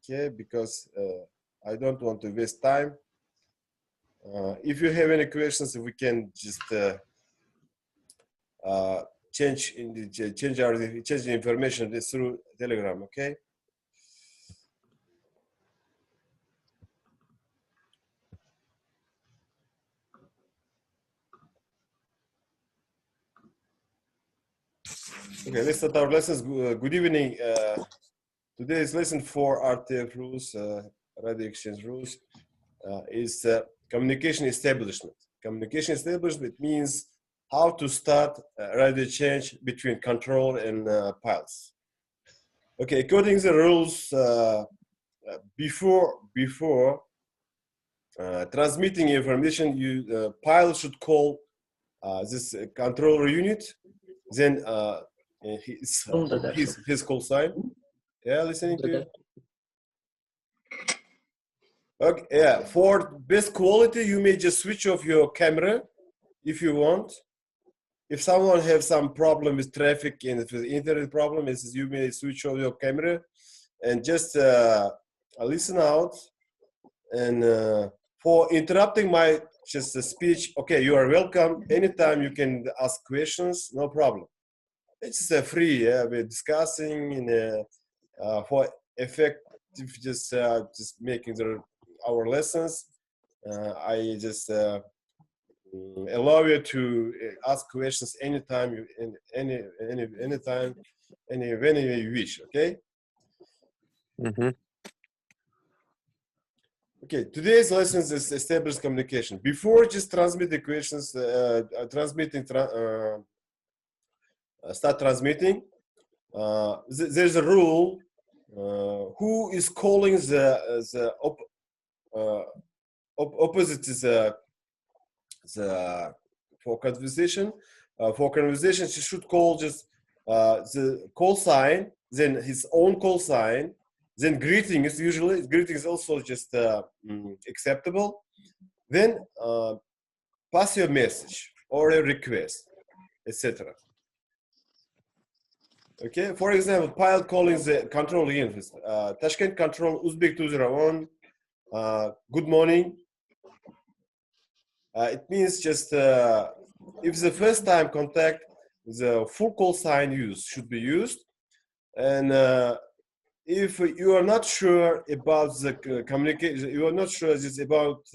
okay? Because I don't want to waste time. If you have any questions, we can just change the information through Telegram, okay? Okay, let's start our lessons. Good evening. Today's lesson 4 RTF rules, radio exchange rules, is communication establishment. Communication establishment means how to start radio exchange between control and piles. Okay, according to the rules, before transmitting information, pile should call this controller unit, then his call sign. Yeah, listening to you. Okay, yeah. For best quality, you may just switch off your camera if you want. If someone has some problem with traffic and if the internet problem, is you may switch off your camera and just listen out. And for interrupting my speech, okay, you are welcome. Anytime you can ask questions, no problem. It's free. Yeah, we're discussing and for effective, just making our lessons. I just allow you to ask questions anytime anytime, when you wish. Okay. Mm-hmm. Okay. Today's lessons is established communication. Before just transmitting questions, start transmitting. There's a rule. Who is calling the opposite is the for conversation. For conversation, she should call just the call sign, then his own call sign, then greetings. Usually, greetings also just acceptable. Then pass your message or a request, etc. Okay. For example, pile calling the control unit. Tashkent control Uzbek 201. Good morning. It means just if the first time contact, the full call sign should be used, and if you are not sure about the communication, you are not sure just about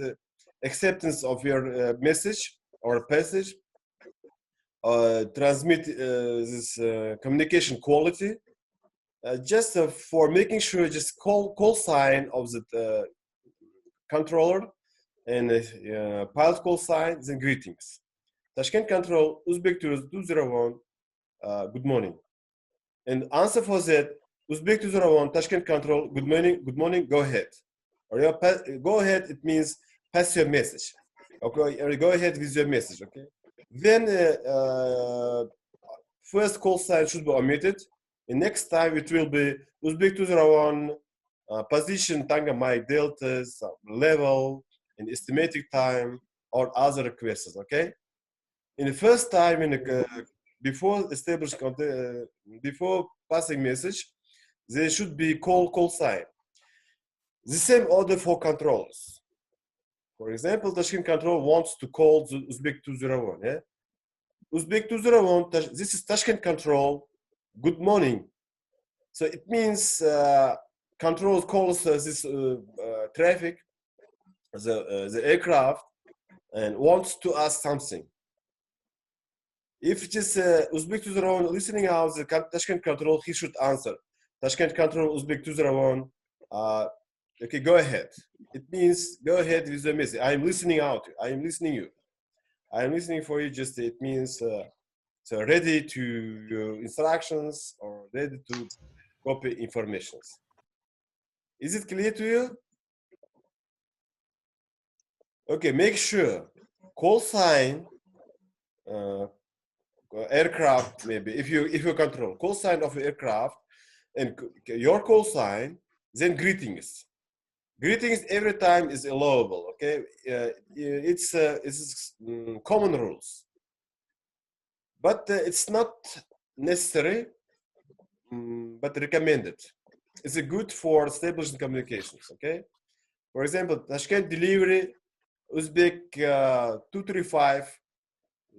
acceptance of your message or passage, transmit this communication quality. Just for making sure, just call sign of the controller and pilot call signs and greetings. Tashkent control Uzbek 201. Good morning. And answer for that, Uzbek 201 Tashkent control. Good morning. Go ahead. Or go ahead. It means pass your message. Okay. Or go ahead with your message. Okay. Then first call sign should be omitted. And next time it will be Uzbek 201 position, Tanga Mike deltas, level, and estimated time, or other requests. Okay. In the first time, before passing message, there should be call sign. The same order for controllers. For example, Tashkent control wants to call the Uzbek 201. Yeah? Uzbek 201, this is Tashkent control. Good morning. So it means control calls this traffic, the aircraft, and wants to ask something. If just Uzbek 201 listening out the Tashkent control, he should answer. Tashkent control Uzbek 201. Okay, go ahead. It means go ahead with the message. I am listening out. I am listening you. I am listening for you. Just it means so ready to your instructions or ready to copy informations. Is it clear to you? Okay, make sure call sign. Aircraft, maybe if you control call sign of aircraft and your call sign, then greetings every time is allowable. Okay, it's common rules, but it's not necessary, but recommended. is it good for establishing communications, okay? For example, Tashkent delivery, Uzbek 235,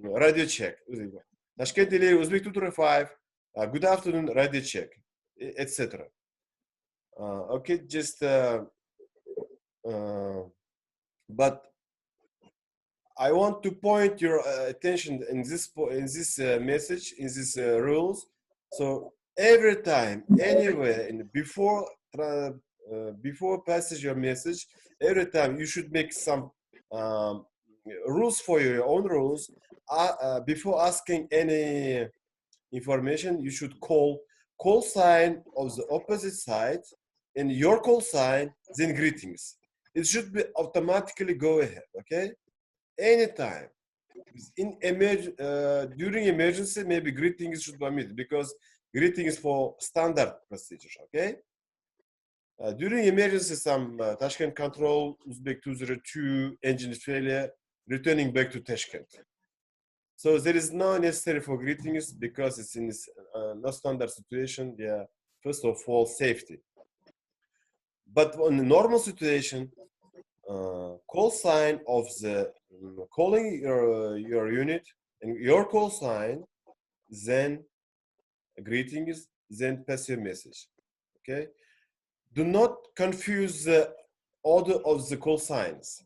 radio check. Tashkent delivery, Uzbek 235, good afternoon, radio check, etc. Okay, just, but I want to point your attention in this message, in these rules. So every time, anywhere, before passage your message, every time you should make some rules for your own rules. Before asking any information, you should call sign of the opposite side, and your call sign, then greetings. It should be automatically go ahead, okay? Anytime. During emergency, maybe greetings should be omitted because greetings for standard procedures, okay? During emergency, some Tashkent control, Uzbek 202, engine failure, returning back to Tashkent. So there is no necessary for greetings because it's in this no standard situation. Yeah, first of all, safety. But on the normal situation, call sign of the calling your unit and your call sign, then greetings, then pass your message. Okay. Do not confuse the order of the call signs.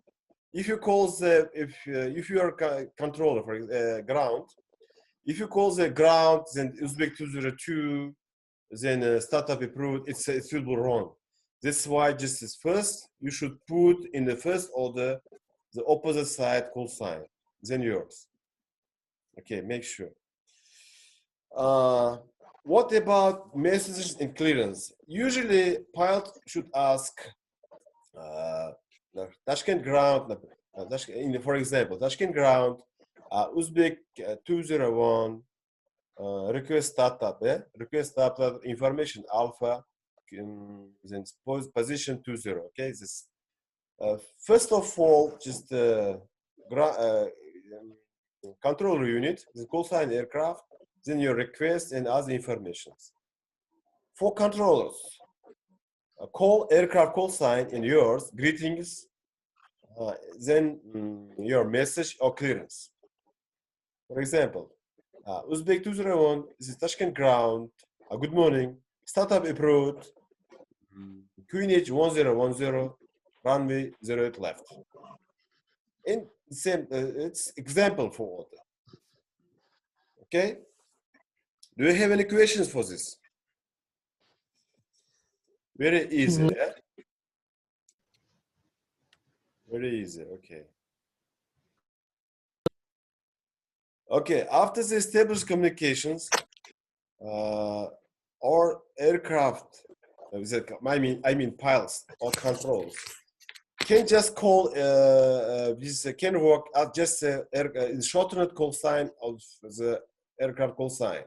If you call the if you are controller for ground, if you call the ground, then Uzbek 202, then startup approved, it will be wrong. That's why just as first you should put in the first order the opposite side call sign, then yours. Okay, make sure. What about messages and clearance? Usually, pilot should ask Tashkent ground, for example, Tashkent ground, Uzbek 201, request startup, request startup information alpha, then position 20. Okay, this first of all, just controller unit, the call sign aircraft, then your request and other informations. For controllers, call aircraft call sign and yours, greetings, then your message or clearance. For example, Uzbek 201, this is Tashkent ground, good morning, startup approved, QNH 1010, runway 08 left. And same, it's example for order. Okay? Do you have any questions for this? Very easy, yeah? Very easy, okay. Okay, after the established communications, or aircraft, I mean pilots or controls, can just call, this can work at just shortened call sign of the aircraft call sign.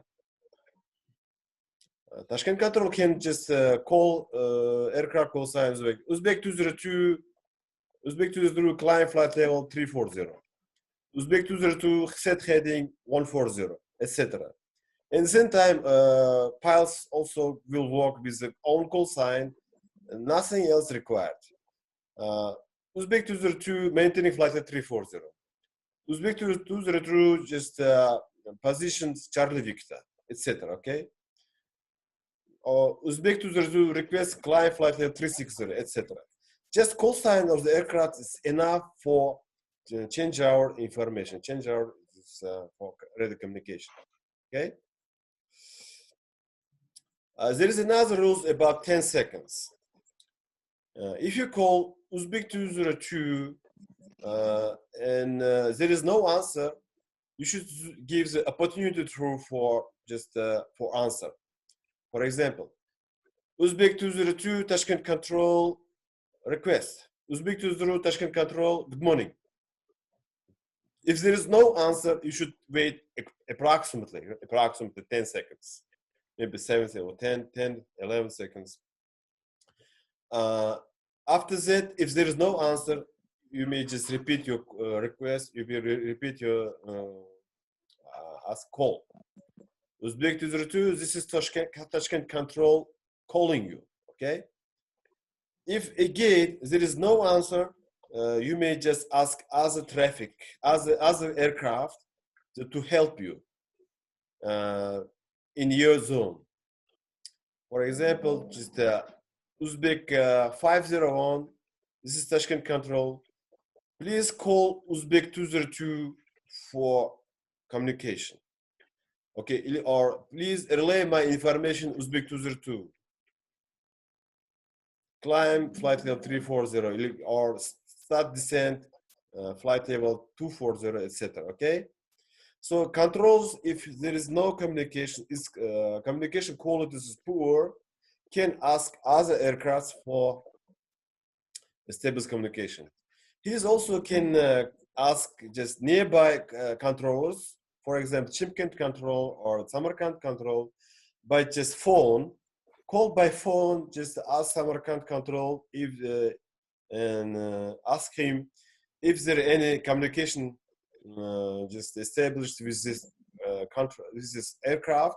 Tashkent control can just call aircraft call signs like Uzbek 202, Uzbek 202 climb flight level 340, Uzbek 202 set heading 140, etc. At the same time, pilots also will work with the own call sign, nothing else required. Uzbek 202 maintaining flight at 340. Uzbek 202 just positions Charlie Victor, etc. Okay. Or Uzbek 202 request climb flight level 360, etc. Just call sign of the aircraft is enough for change our information. Change our for radio communication. Okay. There is another rule about 10 seconds. If you call Uzbek 202 and there is no answer, you should give the opportunity through for just for answer. For example, Uzbek 202 Tashkent control request. Uzbek 202 Tashkent control, good morning. If there is no answer, you should wait approximately 10 seconds. Maybe 7 or 10, 11 seconds. After that, if there is no answer, you may just repeat your request. You will repeat your ask call. Uzbek 202, this is Tashkent control calling you. Okay. If again there is no answer, you may just ask other traffic, other aircraft to help you in your zone. For example, just Uzbek 501. This is Tashkent control. Please call Uzbek 202 for communication. Okay, or please relay my information Uzbek 202. Climb flight level 340 or start descent flight level 240, etc. Okay, so controls, if there is no communication, is communication quality is poor, can ask other aircrafts for stable communication. He also can ask just nearby controllers, for example, Chimkent control or Samarkand control, by just phone. Call by phone, just ask Samarkand control if and ask him if there any communication just established with this with this aircraft,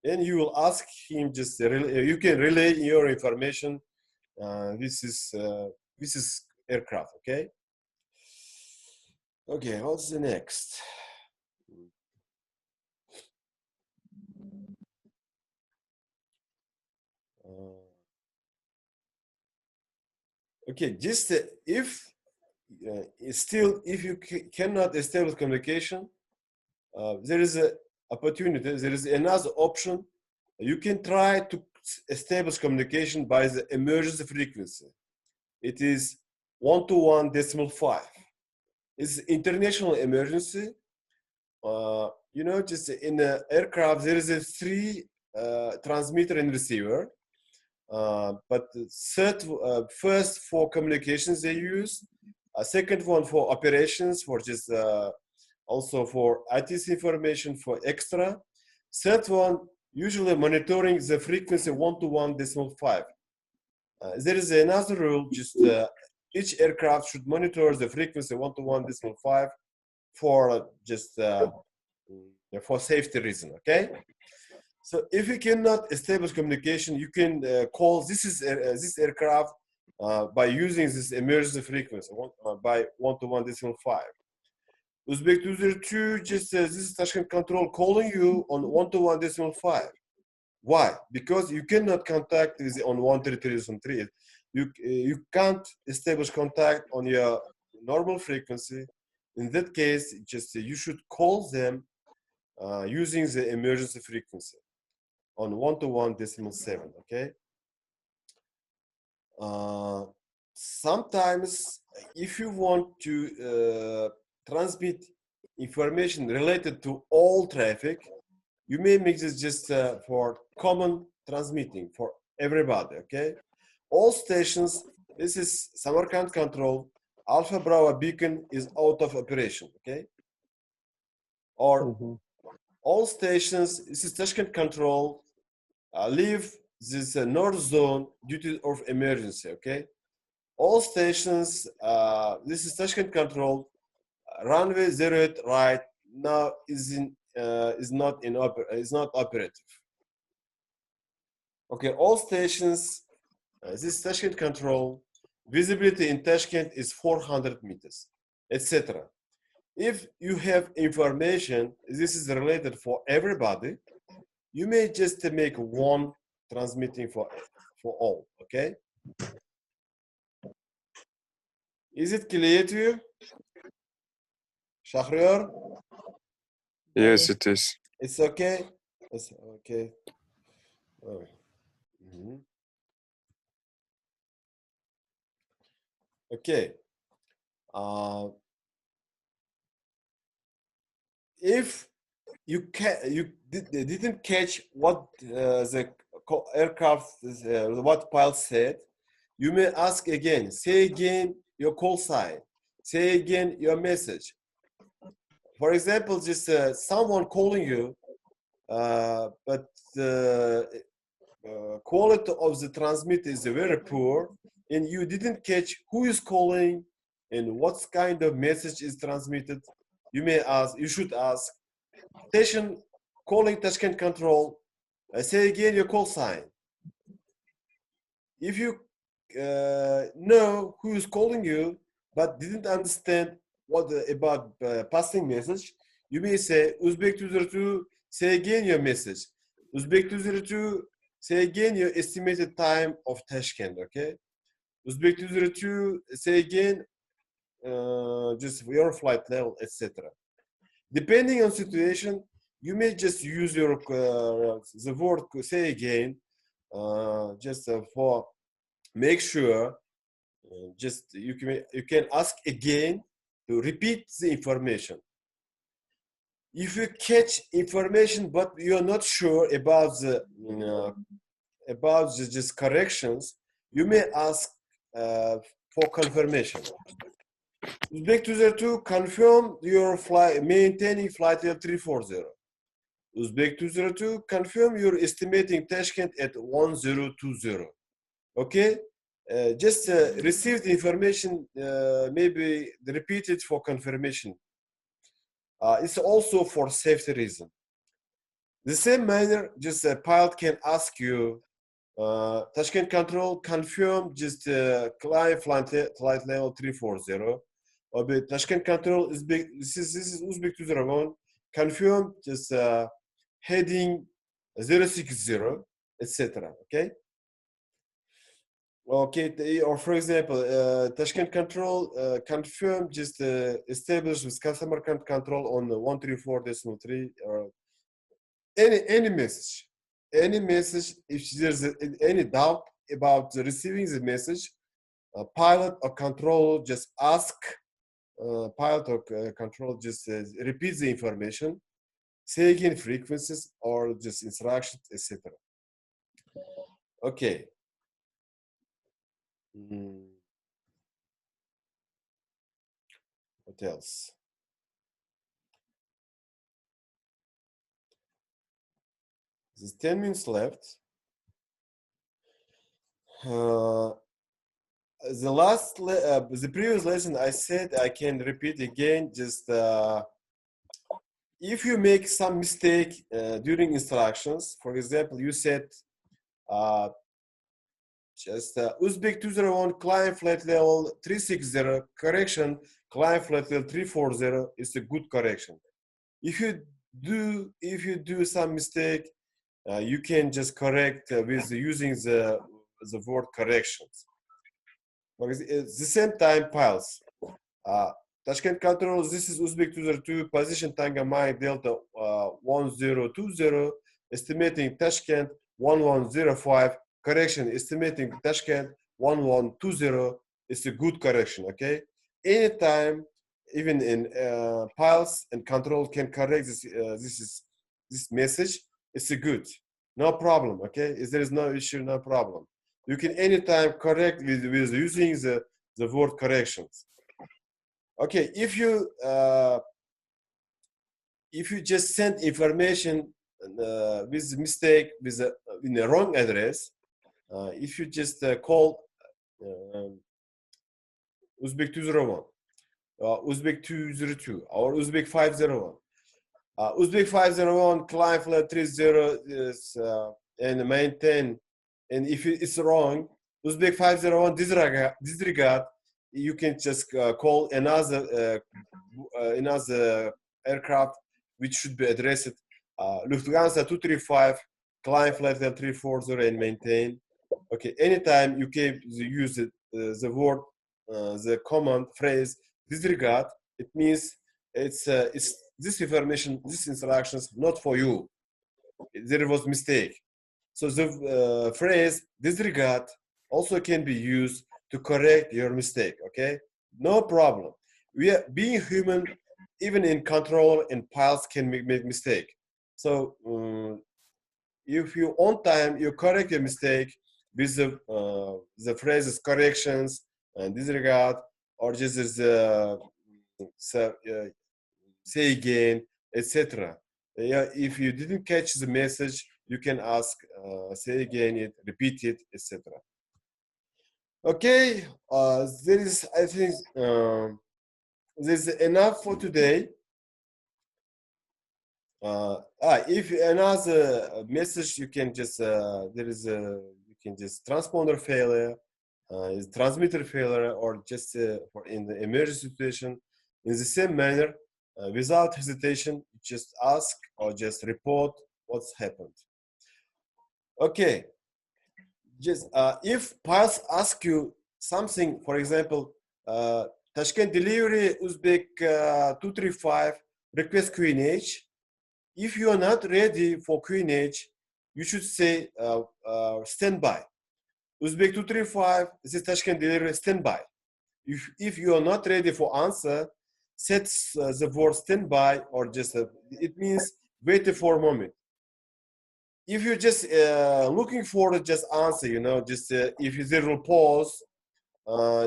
and you will ask him just you can relay your information. This is aircraft. Okay. Okay. What's the next? Okay, just if still if you cannot establish communication, there is an opportunity. There is another option. You can try to establish communication by the emergency frequency. It is 121.5. It's international emergency. You know, just in the aircraft there is a 3 transmitter and receiver. But first for communications they use, a second one for operations, for just also for ITC information for extra. Third one usually monitoring the frequency 121.5. There is another rule, just each aircraft should monitor the frequency 121.5 for just for safety reason. Okay. So if you cannot establish communication, you can call this aircraft by using this emergency frequency by 121.5. Uzbek 202 just this is Tashkent control calling you on 121.5. Why? Because you cannot contact with on 133.3. You can't establish contact on your normal frequency. In that case, just you should call them using the emergency frequency on 121.7. Okay. Sometimes, if you want to transmit information related to all traffic, you may make this just for common transmitting for everybody. Okay. All stations. This is Samarkand control. Alpha Bravo beacon is out of operation. Okay. Or all stations. This is Tashkent control. Leave this north zone due to of emergency. Okay. All stations. This is Tashkent control. Runway 08 right now is not operative. Okay. All stations. This is Tashkent control. Visibility in Tashkent is 400 meters, etc. If you have information, this is related for everybody, you may just make one transmitting for all. Okay. Is it clear to you, Shahriar? Yes, it is. It's okay. It's okay. Oh. Okay. If you didn't catch what the aircraft what pilot said, you may ask again. Say again your call sign. Say again your message. For example, just someone calling you, but the quality of the transmitter is very poor, and you didn't catch who is calling and what kind of message is transmitted. You may ask. You should ask. Station calling Tashkent control. Say again your call sign. If you know who is calling you, but didn't understand what about passing message, you may say Uzbek 202, say again your message. Uzbek 202, say again your estimated time of Tashkent, okay? Uzbek 202, say again just your flight level, etc. Depending on situation, you may just use your the word say again just for make sure. Just you can ask again to repeat the information. If you catch information but you're not sure about the just corrections, you may ask for confirmation. Uzbek 202, confirm your flight, maintaining flight level 340. Uzbek 202, confirm you're estimating Tashkent at 1020. Okay? Just receive the information, maybe repeat it for confirmation. It's also for safety reason. The same manner, just a pilot can ask you, Tashkent control, confirm just climb flight level 340. Or Tashkent control is big. This is Uzbek 201. Confirm just heading 060, etc. Okay. Okay. Or for example, Tashkent control confirm just establish with customer control on 134.3 or any message. Any message. If there's any doubt about receiving the message, pilot or control just ask. Pilot or control just repeat the information, say again frequencies or just instructions, etc. Okay. What else? There's 10 minutes left. The previous lesson I said I can repeat again. Just if you make some mistake during instructions, for example, you said just Uzbek 201 climb flight level 360 correction, climb flight level 340 is a good correction. If you do some mistake, you can just correct with using the word corrections. Because at the same time, piles. Tashkent control, this is Uzbek 202, position Tanga Mike Delta 1020, estimating Tashkent 1105, correction, estimating Tashkent 1120 is a good correction, okay? Anytime, even in piles and control can correct this message, it's a good, no problem, okay? If there is no issue, no problem. You can anytime correct with using the word corrections. Okay, if you just send information with mistake in the wrong address, if you just call Uzbek 201, Uzbek 202, or Uzbek 501, Uzbek 501 climb flight 30 is and maintain, and if it's wrong, Uzbek 501 disregard, you can just call another aircraft which should be addressed Lufthansa 235 climb flight level 340 and maintain. Okay, anytime you can use the word the command phrase disregard, it means it's this information, this instructions not for you. There was mistake. So the phrase disregard also can be used to correct your mistake, okay? No problem. We are being human, even in control and pilots can make mistake. So if you on time, you correct your mistake with the phrases corrections and disregard, or just as say again, etc. Yeah, if you didn't catch the message, you can ask, say again it, repeat it, etc. Okay, there is, I think, there's enough for today. If another message, you can just there is a you can just transponder failure, is transmitter failure, or just for in the emergency situation. In the same manner, without hesitation, just ask or just report what's happened. Okay, just if PAS ask you something, for example, Tashkent delivery Uzbek 235 request QNH. If you are not ready for QNH, you should say standby. Uzbek 235, this is Tashkent delivery standby. If you are not ready for answer, set the word standby, or just it means wait for a moment. If you're just looking for just answer, you know, just if there will pause,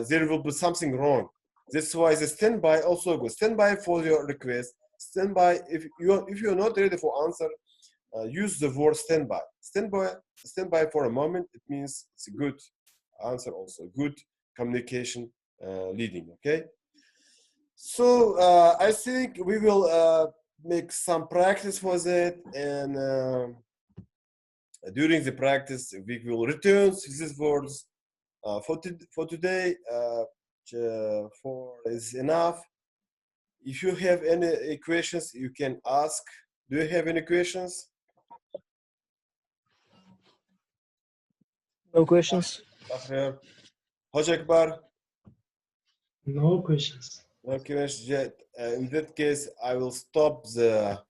there will be something wrong. That's why the standby also goes. Standby for your request. Standby if you're not ready for answer, use the word standby. Standby for a moment. It means it's a good answer, also good communication leading. Okay. So I think we will make some practice for that, and during the practice we will return to these words. For today, is enough. If you have any questions, you can ask. Do you have any questions? No questions. Tahrir, Haj Akbar? No questions. No questions yet. In that case, I will stop the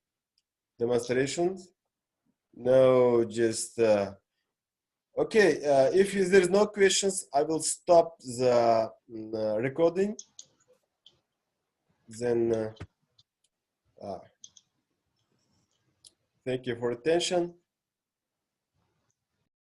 demonstrations. No, just okay. If there's no questions, I will stop the recording. Then thank you for attention.